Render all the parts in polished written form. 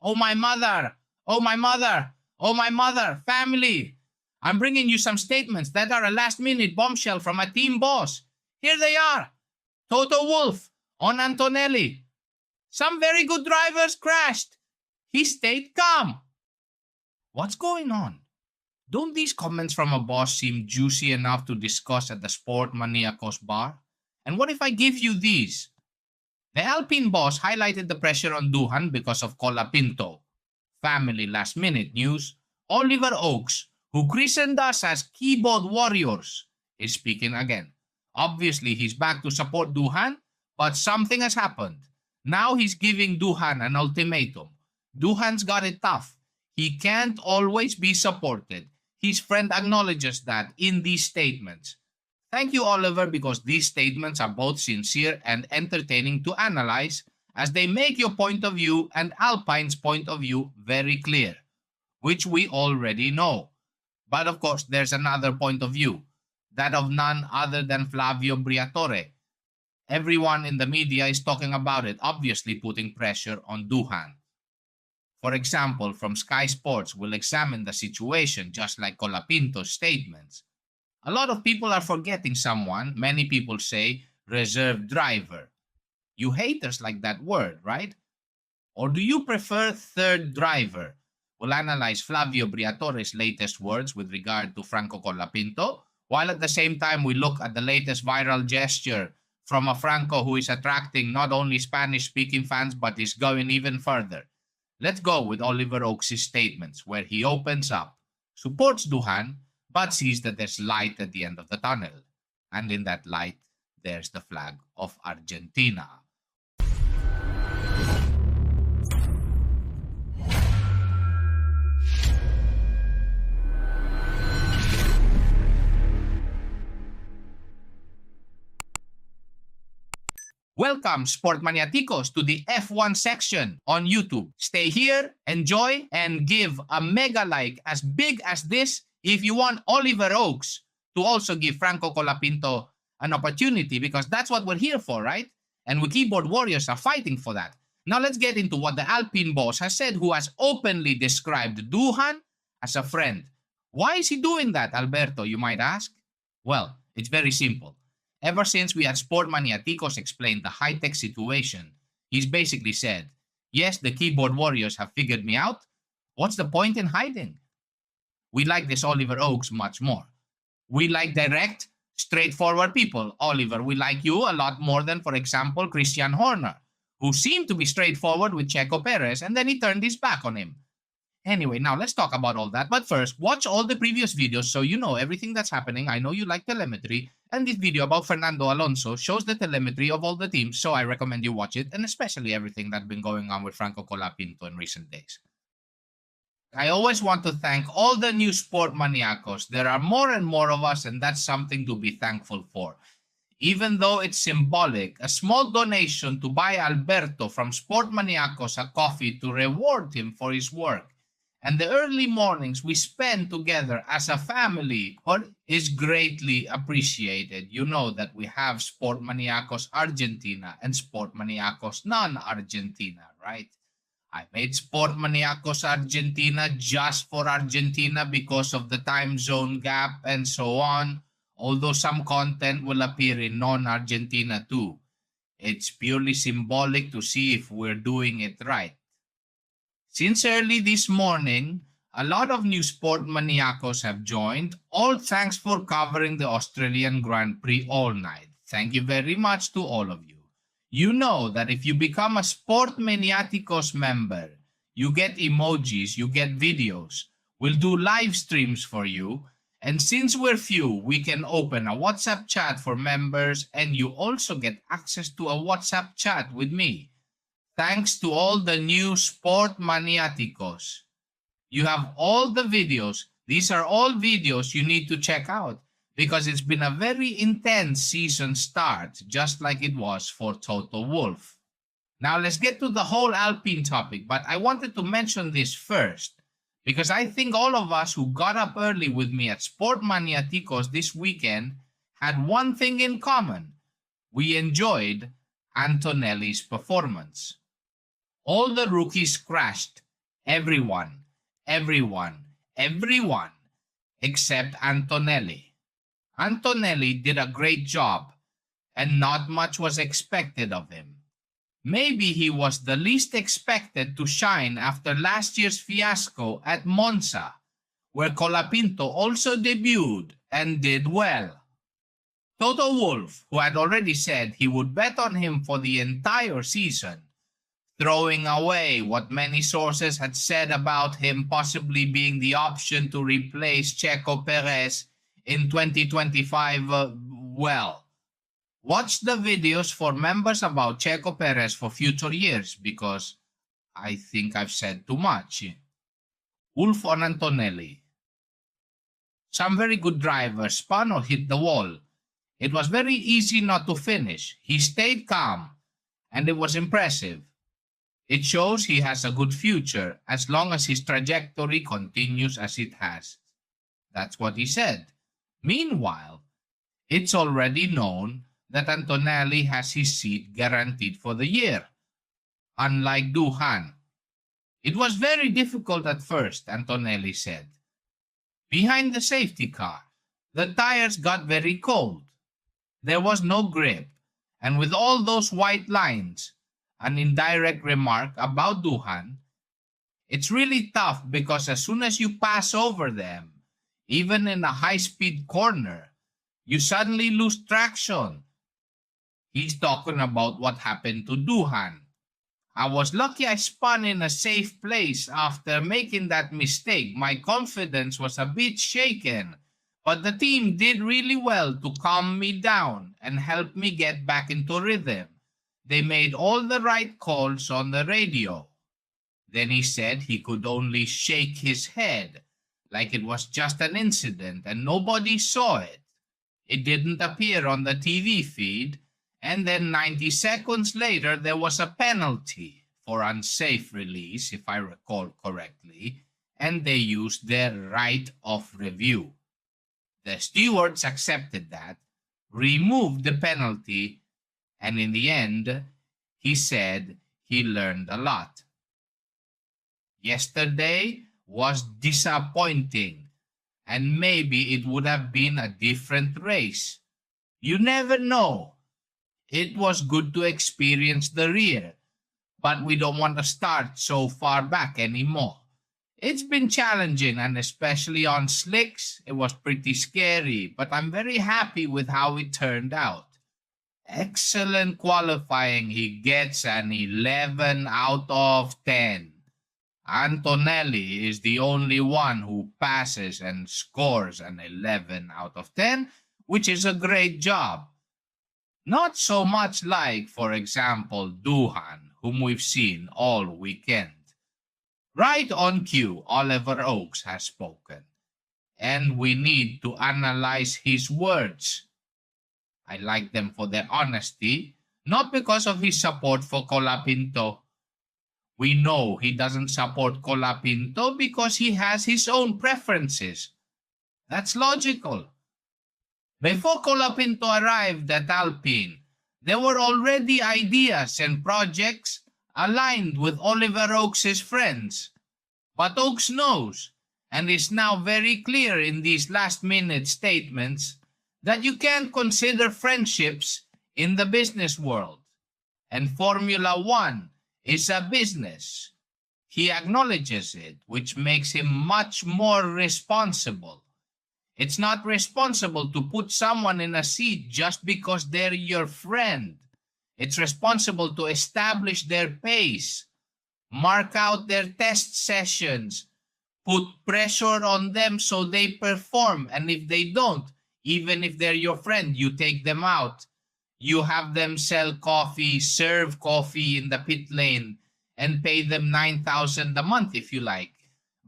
Oh my mother! Oh my mother! Oh my mother! Family! I'm bringing you some statements that are a last-minute bombshell from a team boss. Here they are. Toto Wolff on Antonelli. Some very good drivers crashed. He stayed calm. What's going on? Don't these comments from a boss seem juicy enough to discuss at the Sport Maniacos bar? And what if I give you these? The Alpine boss highlighted the pressure on Doohan because of Colapinto. Family last-minute news. Oliver Oakes, who christened us as keyboard warriors, is speaking again. Obviously, he's back to support Doohan, but something has happened. Now he's giving Doohan an ultimatum. Doohan's got it tough. He can't always be supported. His friend acknowledges that in these statements. Thank you, Oliver, because these statements are both sincere and entertaining to analyze, as they make your point of view and Alpine's point of view very clear, which we already know. But of course, there's another point of view, that of none other than Flavio Briatore. Everyone in the media is talking about it, obviously putting pressure on Doohan. For example, from Sky Sports, we'll examine the situation just like Colapinto's statements. A lot of people are forgetting someone, many people say, reserve driver. You haters like that word, right? Or do you prefer third driver? We'll analyze Flavio Briatore's latest words with regard to Franco Colapinto, while at the same time we look at the latest viral gesture from a Franco who is attracting not only Spanish-speaking fans but is going even further. Let's go with Oliver Oakes' statements, where he opens up, supports Doohan, but sees that there's light at the end of the tunnel. And in that light, there's the flag of Argentina. Welcome, Sport Maniaticos, to the F1 section on YouTube. Stay here, enjoy, and give a mega like as big as this if you want Oliver Oakes to also give Franco Colapinto an opportunity, because that's what we're here for, right? And we keyboard warriors are fighting for that. Now let's get into what the Alpine boss has said, who has openly described Doohan as a friend. Why is he doing that, Alberto, you might ask? Well, it's very simple. Ever since we at Sport Maniaticos explained the high-tech situation, he's basically said, yes, the keyboard warriors have figured me out. What's the point in hiding? We like this Oliver Oakes much more. We like direct, straightforward people. Oliver, we like you a lot more than, for example, Christian Horner, who seemed to be straightforward with Checo Perez, and then he turned his back on him. Anyway, now let's talk about all that. But first, watch all the previous videos so you know everything that's happening. I know you like telemetry, and this video about Fernando Alonso shows the telemetry of all the teams, so I recommend you watch it, and especially everything that's been going on with Franco Colapinto in recent days. I always want to thank all the new Sport Maniacos. There are more and more of us, and that's something to be thankful for. Even though it's symbolic, a small donation to buy Alberto from Sport Maniacos a coffee to reward him for his work and the early mornings we spend together as a family is greatly appreciated. You know that we have Sport Maniacos Argentina and Sport Maniacos non-Argentina, right? I made Sport Maniacos Argentina just for Argentina because of the time zone gap and so on, although some content will appear in non-Argentina too. It's purely symbolic to see if we're doing it right. Since early this morning, a lot of new Sport Maniacos have joined, all thanks for covering the Australian Grand Prix all night. Thank you very much to all of you. You know that if you become a Sport Maniaticos member, you get emojis, you get videos. We'll do live streams for you. And since we're few, we can open a WhatsApp chat for members, and you also get access to a WhatsApp chat with me. Thanks to all the new Sport Maniaticos. You have all the videos. These are all videos you need to check out because it's been a very intense season start, just like it was for Toto Wolff. Now let's get to the whole Alpine topic, but I wanted to mention this first because I think all of us who got up early with me at Sport Maniaticos this weekend had one thing in common. We enjoyed Antonelli's performance. All the rookies crashed, Everyone, everyone, everyone, except Antonelli. Antonelli did a great job, and not much was expected of him. Maybe he was the least expected to shine after last year's fiasco at Monza, where Colapinto also debuted and did well. Toto Wolff, who had already said he would bet on him for the entire season, throwing away what many sources had said about him possibly being the option to replace Checo Perez in 2025, well, watch the videos for members about Checo Perez for future years because I think I've said too much. Wolff on Antonelli. Some very good drivers spun or hit the wall. It was very easy not to finish. He stayed calm, and it was impressive. It shows he has a good future as long as his trajectory continues as it has. That's what he said. Meanwhile, it's already known that Antonelli has his seat guaranteed for the year, unlike Doohan. It was very difficult at first, Antonelli said. Behind the safety car, the tires got very cold. There was no grip, and with all those white lines, an indirect remark about Doohan, it's really tough because as soon as you pass over them, even in a high-speed corner, you suddenly lose traction. He's talking about what happened to Doohan. I was lucky I spun in a safe place after making that mistake. My confidence was a bit shaken, but the team did really well to calm me down and help me get back into rhythm. They made all the right calls on the radio. Then he said he could only shake his head, like it was just an incident and nobody saw it. It didn't appear on the TV feed, and then 90 seconds later there was a penalty for unsafe release, if I recall correctly, and they used their right of review. The stewards accepted that, removed the penalty, and in the end, he said he learned a lot. Yesterday was disappointing, and maybe it would have been a different race. You never know. It was good to experience the rear, but we don't want to start so far back anymore. It's been challenging, and especially on slicks, it was pretty scary, but I'm very happy with how it turned out. Excellent qualifying. He gets an 11 out of 10. Antonelli is the only one who passes and scores an 11 out of 10, which is a great job. Not so much like, for example, Doohan, whom we've seen all weekend. Right on cue, Oliver Oakes has spoken, and we need to analyze his words. I like them for their honesty, not because of his support for Colapinto. We know he doesn't support Colapinto because he has his own preferences. That's logical. Before Colapinto arrived at Alpine, there were already ideas and projects aligned with Oliver Oakes' friends. But Oakes knows, and is now very clear in these last-minute statements, that you can't consider friendships in the business world. And Formula One is a business. He acknowledges it, which makes him much more responsible. It's not responsible to put someone in a seat just because they're your friend. It's responsible to establish their pace, mark out their test sessions, put pressure on them so they perform, and if they don't, even if they're your friend, you take them out. You have them sell coffee, serve coffee in the pit lane, and pay them $9,000 a month if you like.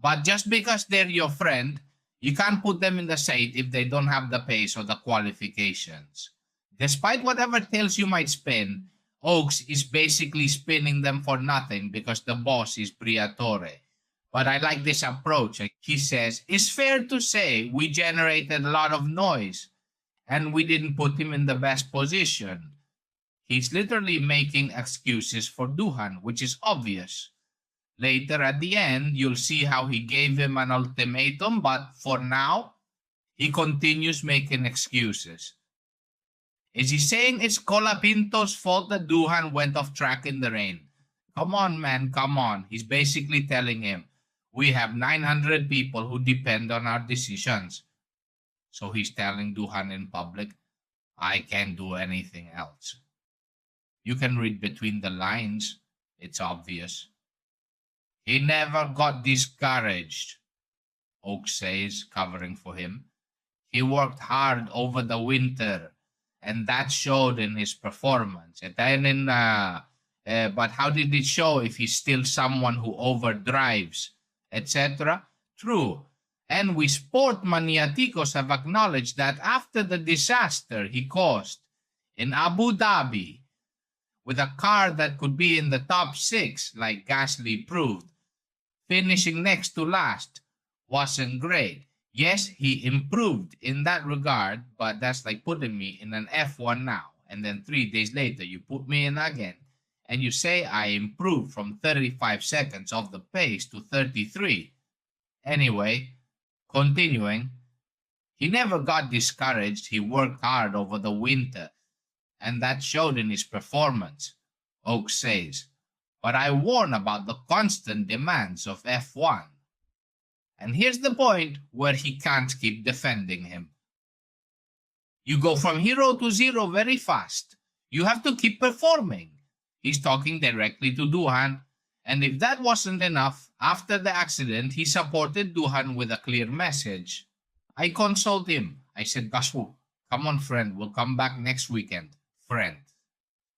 But just because they're your friend, you can't put them in the seat if they don't have the pace or the qualifications. Despite whatever tales you might spin, Oakes is basically spinning them for nothing because the boss is Briatore. But I like this approach. He says, it's fair to say we generated a lot of noise and we didn't put him in the best position. He's literally making excuses for Doohan, which is obvious. Later at the end, you'll see how he gave him an ultimatum, but for now, he continues making excuses. Is he saying it's Colapinto's fault that Doohan went off track in the rain? Come on, man, come on. He's basically telling him, we have 900 people who depend on our decisions. So he's telling Doohan in public, I can't do anything else. You can read between the lines. It's obvious. He never got discouraged, Oak says, covering for him. He worked hard over the winter, and that showed in his performance. And then but how did it show if he's still someone who overdrives, etc.? True. And we sport maniaticos have acknowledged that after the disaster he caused in Abu Dhabi, with a car that could be in the top 6, like Gasly proved, finishing next to last wasn't great. Yes, he improved in that regard, but that's like putting me in an F1 now, and then 3 days later you put me in again, and you say I improved from 35 seconds of the pace to 33. Anyway, continuing, he never got discouraged. He worked hard over the winter, and that showed in his performance, Oak says. But I warn about the constant demands of F1. And here's the point where he can't keep defending him. You go from hero to zero very fast. You have to keep performing. He's talking directly to Doohan, and if that wasn't enough, after the accident, he supported Doohan with a clear message. I consoled him. I said, Gaswu, come on, friend, we'll come back next weekend. Friend.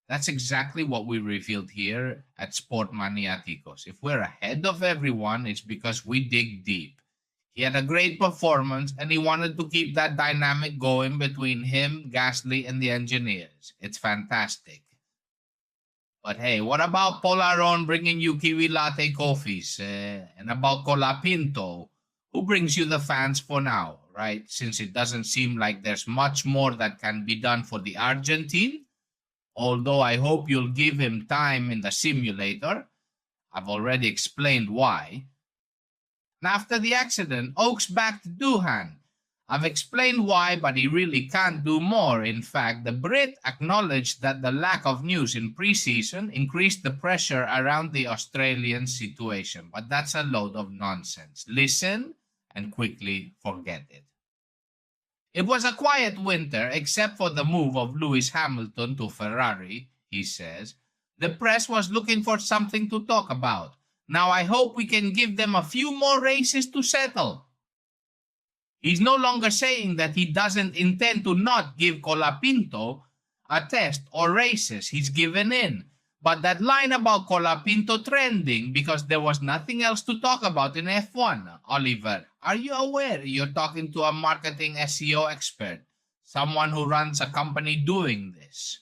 That's exactly what we revealed here at Sport Maniaticos. If we're ahead of everyone, it's because we dig deep. He had a great performance, and he wanted to keep that dynamic going between him, Gasly, and the engineers. It's fantastic. But hey, what about Polaron bringing you Kiwi Latte coffees? And about Colapinto, who brings you the fans for now, right? Since it doesn't seem like there's much more that can be done for the Argentine. Although I hope you'll give him time in the simulator. I've already explained why. And after the accident, Oaks backed Doohan. I've explained why, but he really can't do more. In fact, the Brit acknowledged that the lack of news in preseason increased the pressure around the Australian situation. But that's a load of nonsense. Listen and quickly forget it. It was a quiet winter except for the move of Lewis Hamilton to Ferrari, he says. The press was looking for something to talk about. Now I hope we can give them a few more races to settle. He's no longer saying that he doesn't intend to not give Colapinto a test or races. He's given in. But that line about Colapinto trending because there was nothing else to talk about in F1, Oliver, are you aware you're talking to a marketing SEO expert? Someone who runs a company doing this.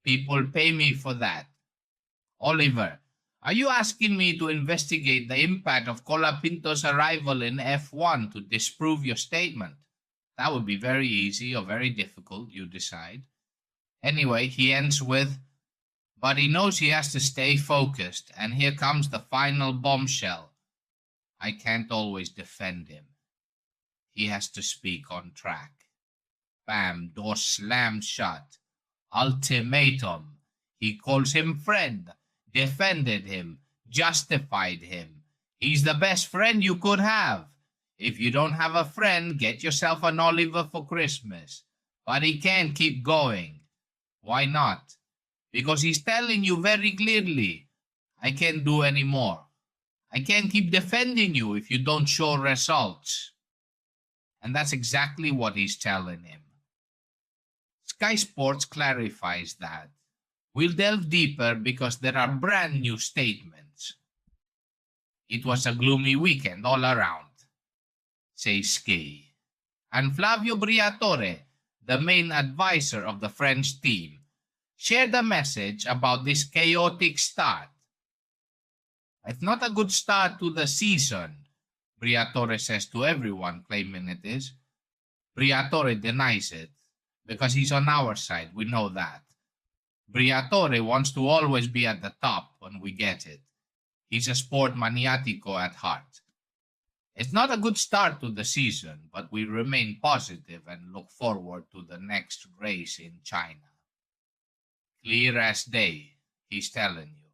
People pay me for that. Oliver, are you asking me to investigate the impact of Colapinto's arrival in F1 to disprove your statement? That would be very easy or very difficult, you decide. Anyway, he ends with, but he knows he has to stay focused, and here comes the final bombshell. I can't always defend him. He has to speak on track. Bam, door slammed shut. Ultimatum. He calls him friend, defended him, justified him. He's the best friend you could have. If you don't have a friend, get yourself an Oliver for Christmas. But he can't keep going. Why not? Because he's telling you very clearly, I can't do any more. I can't keep defending you if you don't show results. And that's exactly what he's telling him. Sky Sports clarifies that. We'll delve deeper because there are brand new statements. It was a gloomy weekend all around, says Ski. And Flavio Briatore, the main advisor of the French team, shared a message about this chaotic start. It's not a good start to the season, Briatore says to everyone, claiming it is. Briatore denies it, because he's on our side, we know that. Briatore wants to always be at the top when we get it. He's a sport maniatico at heart. It's not a good start to the season, but we remain positive and look forward to the next race in China. Clear as day, he's telling you.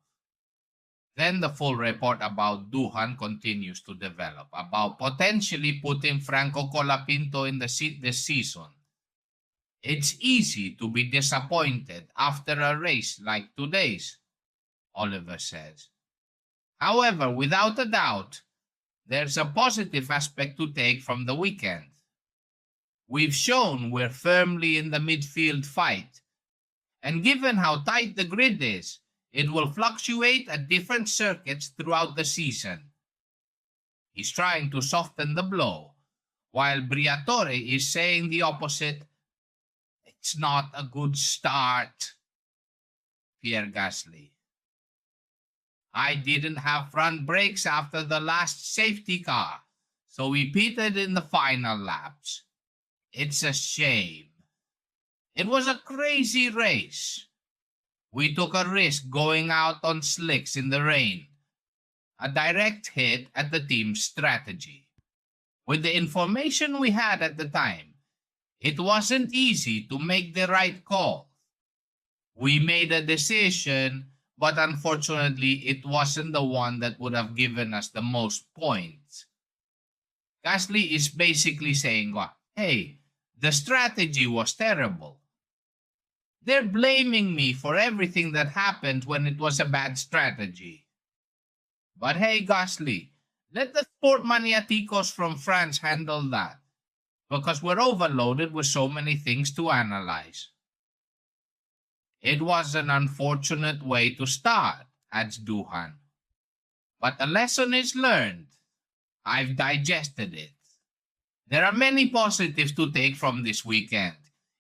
Then the full report about Doohan continues to develop, about potentially putting Franco Colapinto in the seat this season. It's easy to be disappointed after a race like today's, Oliver says. However, without a doubt, there's a positive aspect to take from the weekend. We've shown we're firmly in the midfield fight, and given how tight the grid is, it will fluctuate at different circuits throughout the season. He's trying to soften the blow, while Briatore is saying the opposite. It's not a good start. Pierre Gasly. I didn't have front brakes after the last safety car, so we pitted in the final laps. It's a shame. It was a crazy race. We took a risk going out on slicks in the rain. A direct hit at the team's strategy. With the information we had at the time, it wasn't easy to make the right call. We made a decision, but unfortunately it wasn't the one that would have given us the most points. Gasly is basically saying, hey, the strategy was terrible. They're blaming me for everything that happened when it was a bad strategy. But hey, Gasly, let the sport maniaticos from France handle that, because we're overloaded with so many things to analyze. It was an unfortunate way to start, adds Doohan. But the lesson is learned. I've digested it. There are many positives to take from this weekend.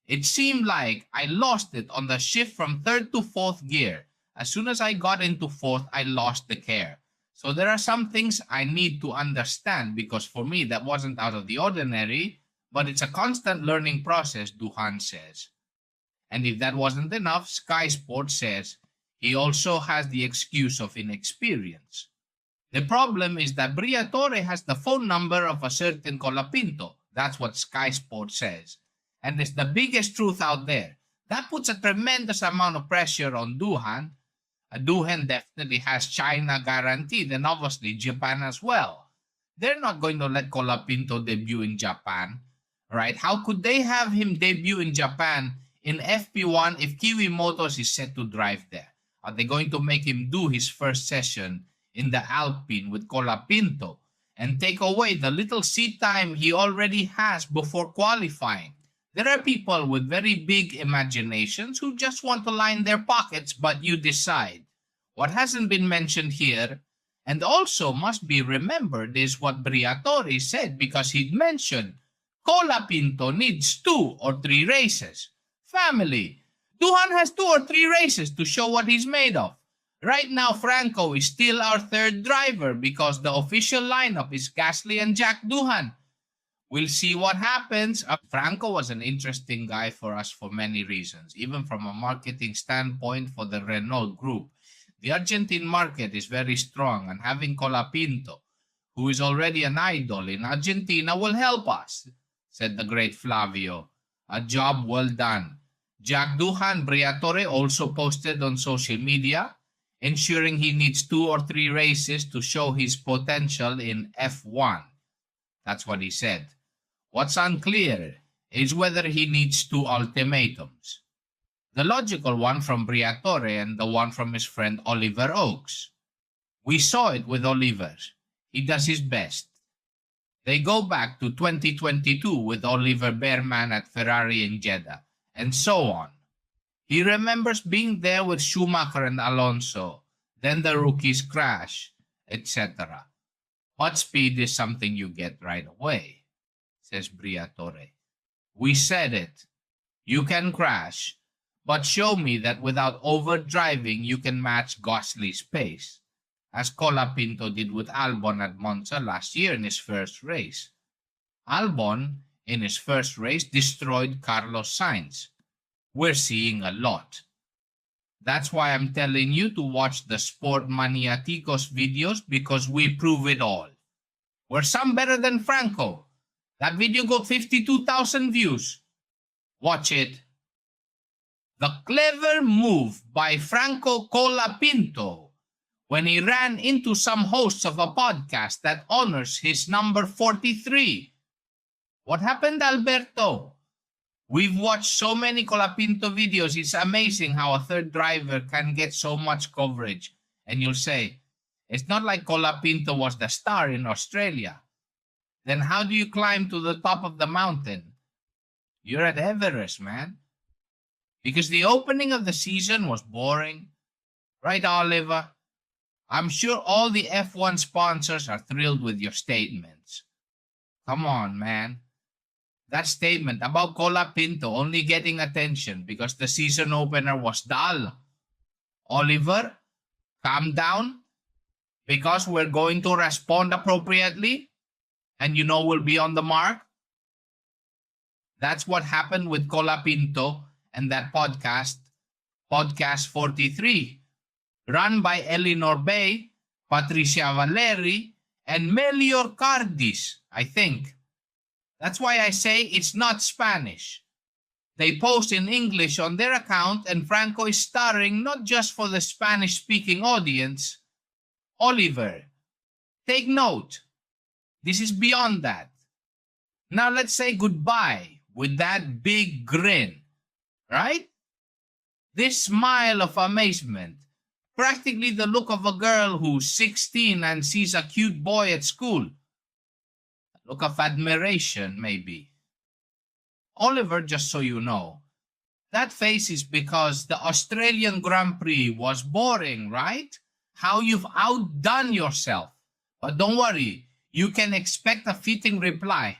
It seemed like I lost it on the shift from third to fourth gear. As soon as I got into fourth, I lost the care. So there are some things I need to understand, because for me that wasn't out of the ordinary, but it's a constant learning process, Doohan says. And if that wasn't enough, Sky Sports says he also has the excuse of inexperience. The problem is that Briatore has the phone number of a certain Colapinto. That's what Sky Sports says. And it's the biggest truth out there. That puts a tremendous amount of pressure on Doohan. Doohan definitely has China guaranteed, and obviously Japan as well. They're not going to let Colapinto debut in Japan, right? How could they have him debut in Japan in FP1 if Kiwi Motors is set to drive there? Are they going to make him do his first session in the Alpine with Colapinto and take away the little seat time he already has before qualifying? There are people with very big imaginations who just want to line their pockets, but you decide. What hasn't been mentioned here, and also must be remembered, is what Briatore said, because he'd mentioned Colapinto needs 2 or 3 races. Family. Doohan has 2 or 3 races to show what he's made of. Right now, Franco is still our third driver because the official lineup is Gasly and Jack Doohan. We'll see what happens. Franco was an interesting guy for us for many reasons, even from a marketing standpoint for the Renault group. The Argentine market is very strong, and having Colapinto, who is already an idol in Argentina, will help us, said the great Flavio. A job well done. Jack Doohan Briatore also posted on social media, ensuring he needs 2 or 3 races to show his potential in F1. That's what he said. What's unclear is whether he needs 2 ultimatums. The logical one from Briatore and the one from his friend Oliver Oakes. We saw it with Oliver. He does his best. They go back to 2022 with Oliver Bearman at Ferrari in Jeddah, and so on. He remembers being there with Schumacher and Alonso, then the rookies crash, etc. Hot speed is something you get right away, says Briatore. We said it. You can crash, but show me that without overdriving you can match Gasly's pace, as Colapinto did with Albon at Monza last year in his first race. Albon, in his first race, destroyed Carlos Sainz. We're seeing a lot. That's why I'm telling you to watch the Sport Maniaticos videos because we prove it all. We're some better than Franco. That video got 52,000 views. Watch it. The clever move by Franco Colapinto when he ran into some hosts of a podcast that honors his number 43. What happened, Alberto? We've watched so many Colapinto videos. It's amazing how a third driver can get so much coverage. And you'll say, it's not like Colapinto was the star in Australia. Then how do you climb to the top of the mountain? You're at Everest, man. Because the opening of the season was boring. Right, Oliver? I'm sure all the F1 sponsors are thrilled with your statements. Come on, man. That statement about Colapinto only getting attention because the season opener was dull. Oliver, calm down. Because we're going to respond appropriately. And you know we'll be on the mark. That's what happened with Colapinto and that podcast, Podcast 43, run by Eleanor Bay, Patricia Valeri, and Melior Cardis, I think. That's why I say it's not Spanish. They post in English on their account and Franco is starring not just for the Spanish-speaking audience. Oliver, take note. This is beyond that. Now let's say goodbye with that big grin, right? This smile of amazement, practically the look of a girl who's 16 and sees a cute boy at school. A look of admiration, maybe. Oliver, just so you know, that face is because the Australian Grand Prix was boring, right? How you've outdone yourself. But don't worry, you can expect a fitting reply.